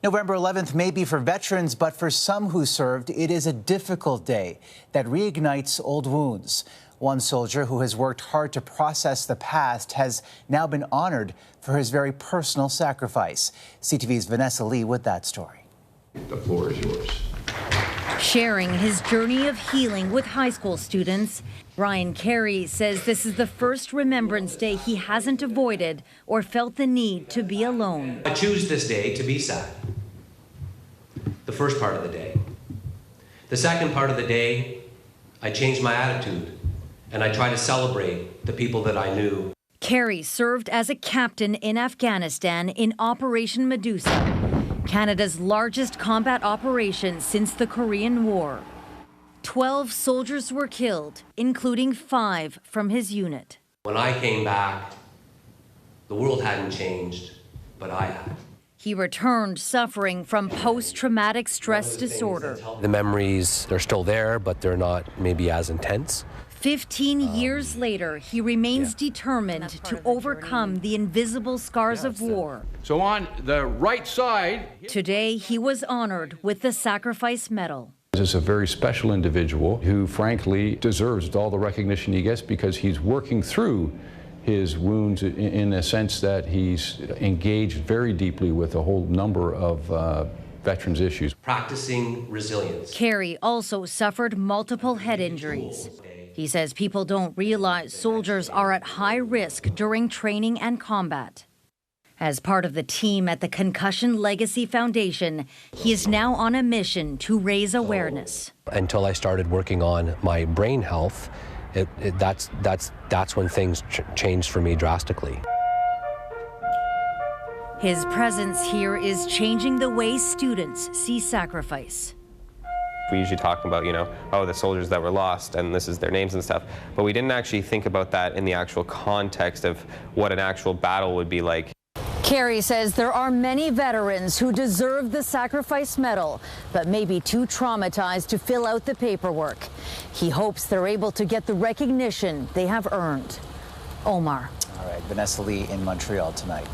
November 11th may be for veterans, but for some who served, it is a difficult day that reignites old wounds. One soldier who has worked hard to process the past has now been honored for his very personal sacrifice. CTV's Vanessa Lee with that story. The floor is yours. Sharing his journey of healing with high school students, Carey says this is the first Remembrance Day he hasn't avoided or felt the need to be alone. I choose this day to be sad. The first part of the day. The second part of the day, I changed my attitude and I try to celebrate the people that I knew. Carey served as a captain in Afghanistan in Operation Medusa, Canada's largest combat operation since the Korean War. 12 soldiers were killed, including 5 from his unit. When I came back, the world hadn't changed, but I had. He returned suffering from post-traumatic stress disorder. The memories, they're still there, but they're not maybe as intense. 15 years later, he remains determined to overcome the invisible scars of war. So on the right side. Today, he was honored with the Sacrifice Medal. This is a very special individual who, frankly, deserves all the recognition he gets because he's working through his wounds in a sense that he's engaged very deeply with a whole number of veterans' issues. Practicing resilience. Carey also suffered multiple head injuries. He says people don't realize soldiers are at high risk during training and combat. As part of the team at the Concussion Legacy Foundation, he is now on a mission to raise awareness. Until I started working on my brain health, that's when things changed for me drastically. His presence here is changing the way students see sacrifice. We usually talk about, oh, the soldiers that were lost and this is their names and stuff, but we didn't actually think about that in the actual context of what an actual battle would be like. Carey says there are many veterans who deserve the Sacrifice Medal, but may be too traumatized to fill out the paperwork. He hopes they're able to get the recognition they have earned. Omar. All right, Vanessa Lee in Montreal tonight.